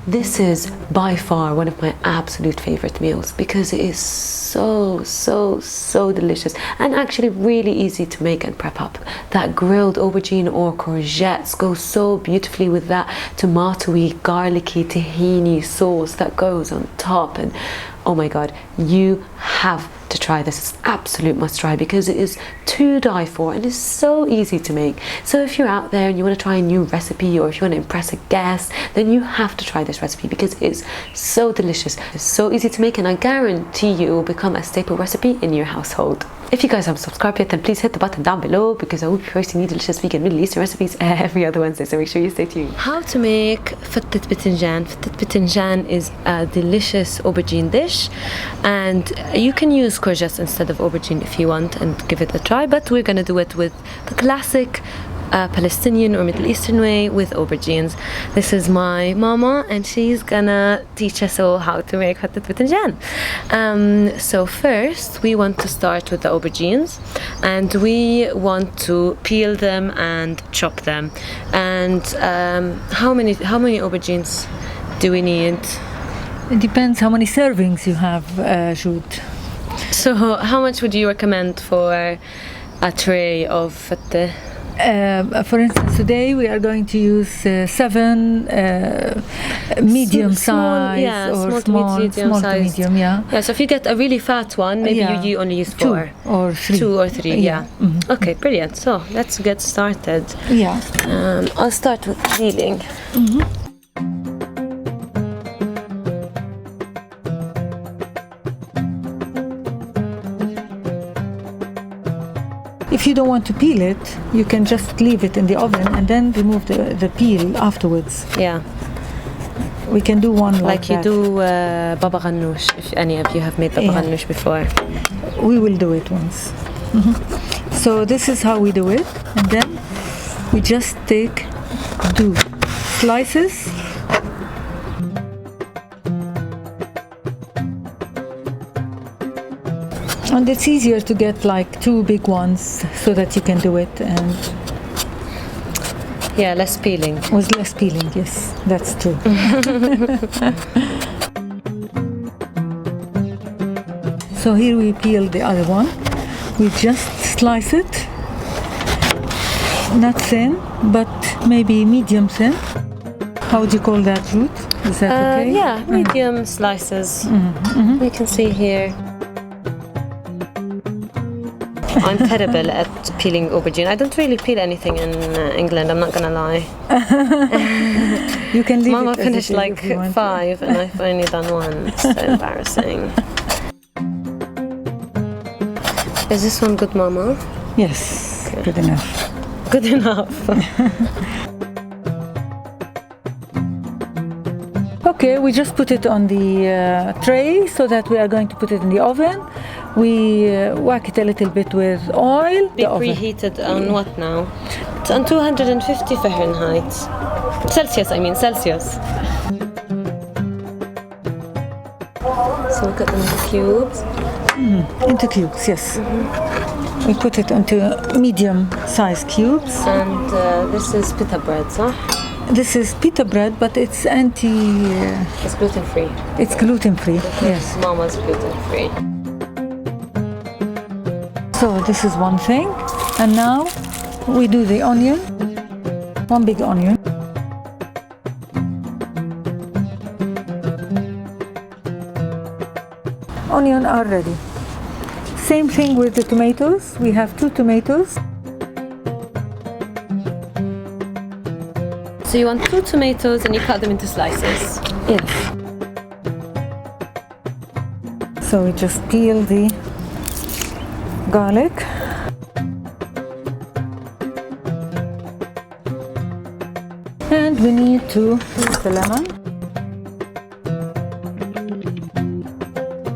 This is by far one of my absolute favorite meals because it is so delicious and actually really easy to make and prep up. That grilled aubergine or courgettes go so beautifully with that tomatoey, garlicky, tahini sauce that goes on top, and oh my god, you have to try this. It's an absolute must try because it is to die for and it's so easy to make. So if you're out there and you want to try a new recipe, or if you want to impress a guest, then you have to try this recipe because it's so delicious. It's so easy to make, and I guarantee you it will become a staple recipe in your household. If you guys haven't subscribed yet, then please hit the button down below because I will be posting new delicious vegan Middle Eastern recipes every other Wednesday, so make sure you stay tuned. How to make fattet bitinjan. Fattet bitinjan is a delicious aubergine dish, and you can use courgettes instead of aubergine if you want and give it a try, but we're gonna do it with the classic Palestinian or Middle Eastern way with aubergines. This is my mama and she's gonna teach us all how to make fattet bitinjan. So first we want to start with the aubergines, and we want to peel them and chop them. And how many aubergines do we need? It depends how many servings you have, Jude. So how much would you recommend for a tray of fattet? For instance, today we are going to use 7 medium size, or small to medium, yeah. Yeah, so if you get a really fat one, maybe you only use 4 or 3. 2 or 3, yeah. Mm-hmm. Okay, brilliant. So let's get started. Yeah. I'll start with peeling. Mm-hmm. If you don't want to peel it, you can just leave it in the oven and then remove the peel afterwards. Yeah. We can do one like you that. do baba ghanoush, if any of you have made baba ghanoush before. We will do it once. Mm-hmm. So this is how we do it, and then we just do slices. And it's easier to get like 2 big ones so that you can do it, and yeah, less peeling. With less peeling, yes, that's true. So here we peel the other one. We just slice it, not thin, but maybe medium thin. How would you call that, Ruth? Is that okay? Yeah, medium slices. Mm-hmm. You can see here. I'm terrible at peeling aubergine. I don't really peel anything in England, I'm not gonna lie. You can leave Mama it finished like 5 and I've only done 1. It's so embarrassing. Is this one good, Mama? Yes, okay. Good enough. Good enough. Okay, we just put it on the tray so that we are going to put it in the oven. We whack it a little bit with oil. Be preheated on what now? It's on 250 Fahrenheit. Celsius, I mean, Celsius. So we cut them into cubes. Into cubes, yes. Mm-hmm. We put it into medium-sized cubes. And this is pita bread, huh? This is pita bread, but it's it's gluten-free. It's gluten-free, yes. Mama's gluten-free. So this is one thing. And now we do the onion. 1 big onion. Onion are ready. Same thing with the tomatoes. We have 2 tomatoes. So you want 2 tomatoes and you cut them into slices? Yes. So we just peel the garlic. And we need to use the lemon.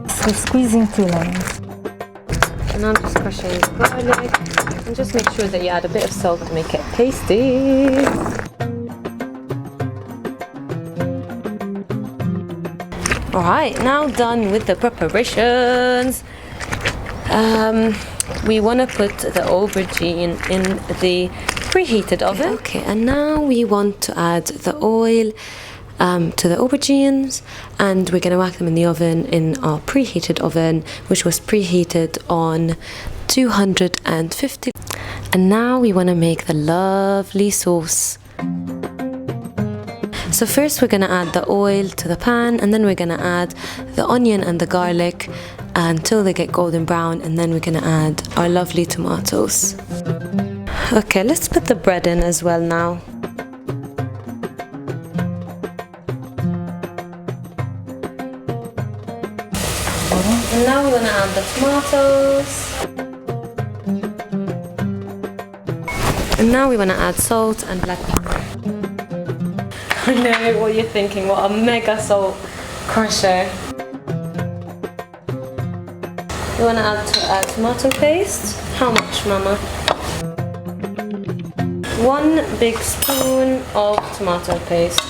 So squeezing 2 lemons. And I'm just crushing the garlic. And just make sure that you add a bit of salt to make it tasty. Alright, now done with the preparations. We want to put the aubergine in the preheated oven. Okay, and now we want to add the oil to the aubergines, and we're going to whack them in the oven, in our preheated oven, which was preheated on 250. And now we want to make the lovely sauce. So first we're going to add the oil to the pan, and then we're going to add the onion and the garlic until they get golden brown, and then we're going to add our lovely tomatoes. Okay, let's put the bread in as well now. And now we want to add the tomatoes. And now we want to add salt and black pepper. I know what you're thinking, what a mega salt crusher. You want to add tomato paste. How much, Mama? 1 big spoon of tomato paste.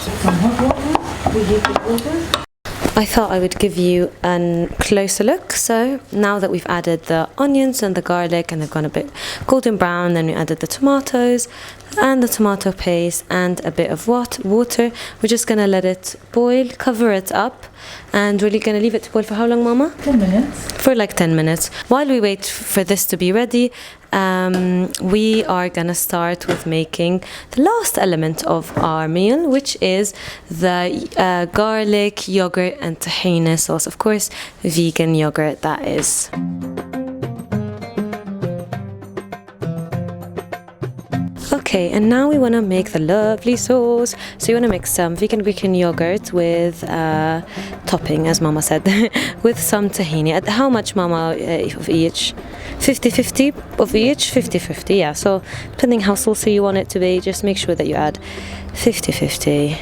I thought I would give you a closer look. So now that we've added the onions and the garlic and they've gone a bit golden brown, then we added the tomatoes and the tomato paste and a bit of water. We're just going to let it boil, cover it up, and really going to leave it to boil for how long, Mama? 10 minutes. For like 10 minutes. While we wait for this to be ready, we are gonna start with making the last element of our meal, which is the garlic, yogurt and tahini sauce. Of course, vegan yogurt that is. Okay, and now we want to make the lovely sauce. So you want to mix some vegan Greek yogurt with topping, as Mama said, with some tahini. How much, Mama, of each? 50-50 of each? 50-50, yeah. So depending how saucy you want it to be, just make sure that you add 50-50.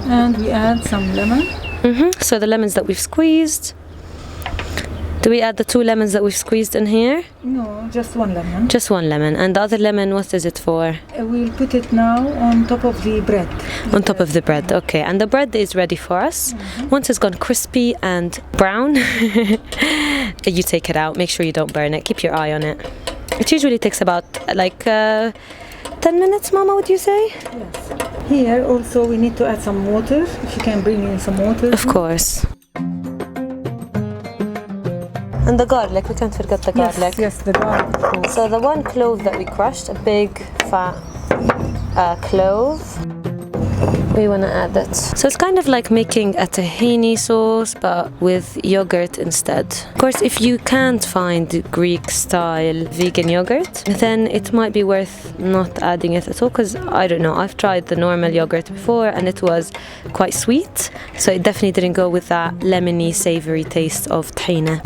And we add some lemon. So the lemons that we've squeezed. Do we add the 2 lemons that we've squeezed in here? No, just 1 lemon. Just 1 lemon. And the other lemon, what is it for? We'll put it now on top of the bread. On top of the bread, okay. And the bread is ready for us. Once it's gone crispy and brown, you take it out. Make sure you don't burn it. Keep your eye on it. It usually takes about 10 minutes, Mama, would you say? Yes. Here also we need to add some water. If you can bring in some water. Of course. And the garlic, we can't forget the garlic. Yes, the garlic. So the 1 clove that we crushed, a big fat clove, we want to add that. So it's kind of like making a tahini sauce but with yogurt instead. Of course, if you can't find Greek style vegan yogurt, then it might be worth not adding it at all, because I don't know, I've tried the normal yogurt before and it was quite sweet, so it definitely didn't go with that lemony savory taste of tahini.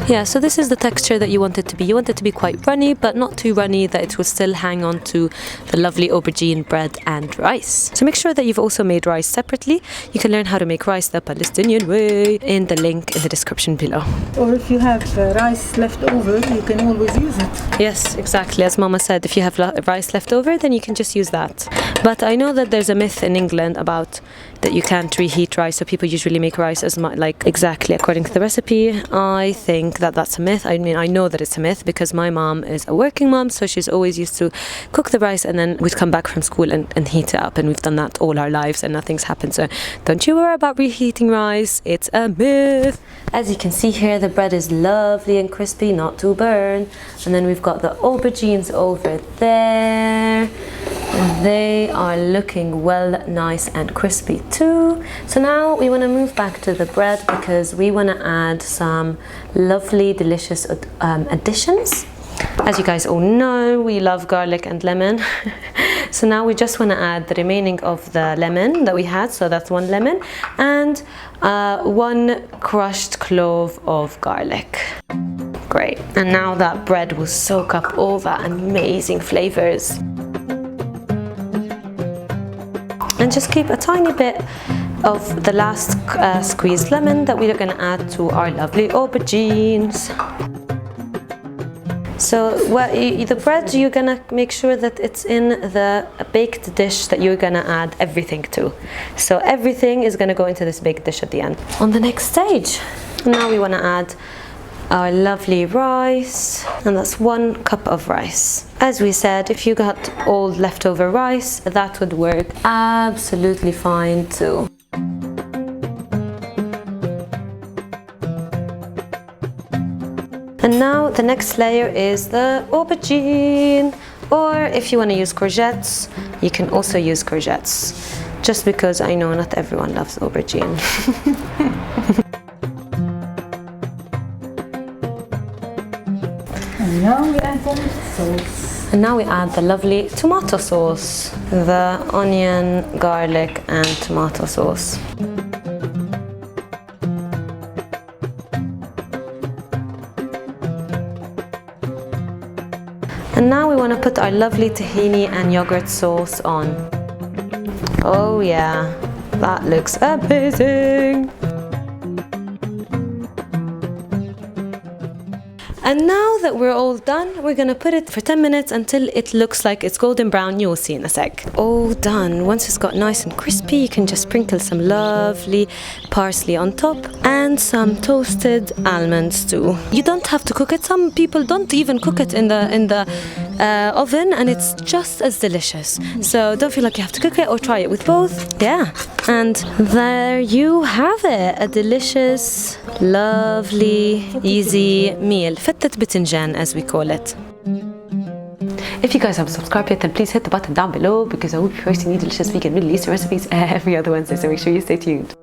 Yeah, so this is the texture that you want it to be. You want it to be quite runny, but not too runny that it will still hang on to the lovely aubergine bread and rice. So make sure that you've also made rice separately. You can learn how to make rice the Palestinian way in the link in the description below. Or if you have rice left over, you can always use it. Yes, exactly. As Mama said, if you have rice left over, then you can just use that. But I know that there's a myth in England about that you can't reheat rice, so people usually make rice as much like exactly according to the recipe. I think that that's a myth. I mean, I know that it's a myth because my mom is a working mom, so she's always used to cook the rice and then we'd come back from school and heat it up, and we've done that all our lives and nothing's happened. So don't you worry about reheating rice, it's a myth. As you can see here, the bread is lovely and crispy, not to burn. And then we've got the aubergines over there. And they are looking well, nice and crispy too. So now we want to move back to the bread because we want to add some lovely, delicious additions. As you guys all know, we love garlic and lemon. So now we just want to add the remaining of the lemon that we had. So that's 1 lemon and 1 crushed clove of garlic. Great. And now that bread will soak up all that amazing flavors. And just keep a tiny bit of the last squeezed lemon that we are going to add to our lovely aubergines. So the bread, you're going to make sure that it's in the baked dish that you're going to add everything to. So everything is going to go into this baked dish at the end. On the next stage, now we want to add our lovely rice, and that's 1 cup of rice. As we said, if you got old leftover rice, that would work absolutely fine too. And now the next layer is the aubergine, or if you want to use courgettes, you can also use courgettes, just because I know not everyone loves aubergine. And now we add the sauce. And now we add the lovely tomato sauce, the onion, garlic and tomato sauce. And now we want to put our lovely tahini and yogurt sauce on. Oh yeah, that looks amazing! And now that we're all done, we're gonna put it for 10 minutes until it looks like it's golden brown. You'll see in a sec. All done. Once it's got nice and crispy, you can just sprinkle some lovely parsley on top and some toasted almonds too. You don't have to cook it. Some people don't even cook it in the oven, and it's just as delicious. So don't feel like you have to cook it, or try it with both. Yeah. And there you have it, a delicious, lovely, easy meal. فتة بتنجان, as we call it. If you guys haven't subscribed yet, then please hit the button down below, because I will be posting new delicious vegan Middle Eastern recipes every other Wednesday, so make sure you stay tuned.